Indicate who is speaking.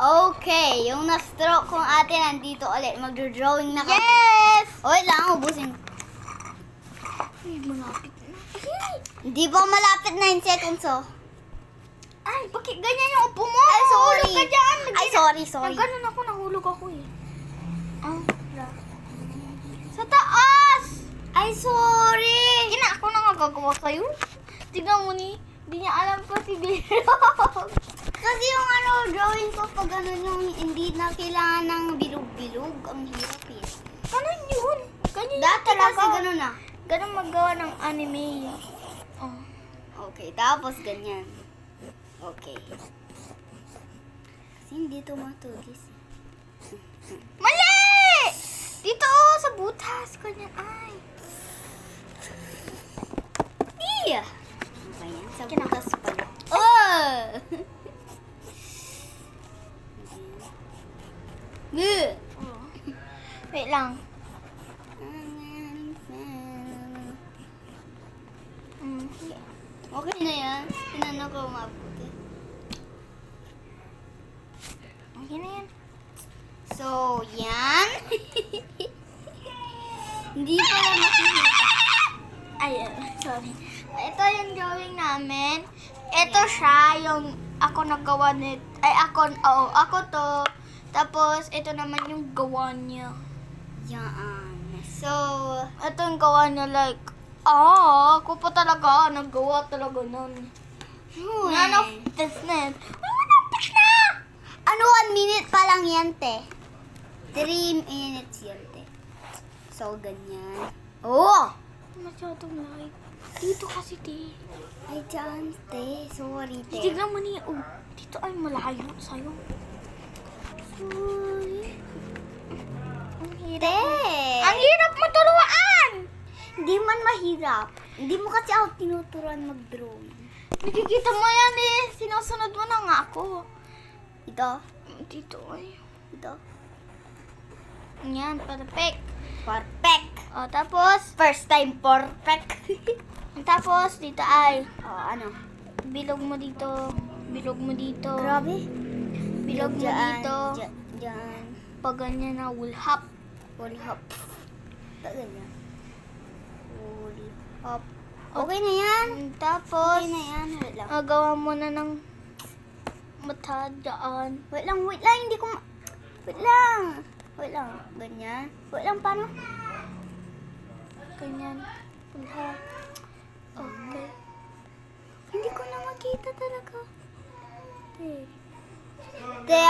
Speaker 1: Okay, yung na-stroke kong ate nandito ulit. Magdodrawing na kami.
Speaker 2: Yes!
Speaker 1: Wait lang, ubusin.
Speaker 2: Ay, malapit na. Ay,
Speaker 1: Hindi pa malapit 9 seconds, oh.
Speaker 2: ay, bakit ganyan yung upo mo?
Speaker 1: Ay, sorry.
Speaker 2: Nahulog ka dyan.
Speaker 1: Ay, sorry.
Speaker 2: Nagganon ako, nahulog ako eh. Ah, wala. Sa taas!
Speaker 1: Ay, sorry.
Speaker 2: Kina ako na nga gagawa sa'yo. Tignan mo ni, hindi niya alam pa si Bilog.
Speaker 1: Kasi yung drawing ko pag yung hindi na kailangan ng bilog-bilog. Ang hirap eh.
Speaker 2: Ganun yun. Ganyan
Speaker 1: Dati
Speaker 2: talaga.
Speaker 1: kasi ganun na.
Speaker 2: Ganun maggawa ng anime. Oh.
Speaker 1: Okay, tapos ganyan. Okay. Kasi hindi tumatugis.
Speaker 2: Mali! Dito sa butas. Ganyan. Ay.
Speaker 1: Iya! Ayan, sa
Speaker 2: Kina-
Speaker 1: butas pala. Oh!
Speaker 2: Oh. Wait lang.
Speaker 1: Okay na yan. Tinanong ko mabuti.
Speaker 2: Okay na yan.
Speaker 1: So, yan. Hindi pala makikita.
Speaker 2: Ayun, sorry. Ito yung drawing namin. Ito siya, yung ako nagawa nito. Ay, ako to. Tapos, ito naman yung gawa niya.
Speaker 1: Yan. So,
Speaker 2: Ito yung gawa niya, like, ako pa talaga, naggawa talaga nun. None of business. Uy, manapit na!
Speaker 1: ano, 1 minute pa lang yan, te. 3 minutes yan, te. So, ganyan. Oh!
Speaker 2: Masyadong light. Dito kasi, te.
Speaker 1: Ay, dyan, te. Sorry, te.
Speaker 2: Tignan mo niya, dito ay malayo sa'yo.
Speaker 1: Sorry.
Speaker 2: Ang
Speaker 1: Te!
Speaker 2: hirap. Ang hirap maturuan!
Speaker 1: Hindi man mahirap. Hindi mo kasi ako tinuturuan mag-drawing.
Speaker 2: Nakikita mo yan eh. Sinusunod mo na nga ako.
Speaker 1: Ito.
Speaker 2: Dito ay.
Speaker 1: Ito.
Speaker 2: Yan, perfect.
Speaker 1: Perfect.
Speaker 2: O, tapos,
Speaker 1: First time perfect.
Speaker 2: tapos, dito ay,
Speaker 1: Oh, ano?
Speaker 2: bilog mo dito. Bilog mo dito.
Speaker 1: Grabe.
Speaker 2: Bilog mo dito.
Speaker 1: Diyan.
Speaker 2: Pag ganyan na, wulhap.
Speaker 1: Full hop. Ganyan. Full hop. Okay na yan.
Speaker 2: Tapos,
Speaker 1: Okay na yan. Wait lang.
Speaker 2: gawa mo na ng mata dyan.
Speaker 1: Wait lang. Hindi ko Wait lang. Ganyan. Wait lang, paano?
Speaker 2: Ganyan. Wulhap. Okay.
Speaker 1: Hindi ko na makita talaga. Te,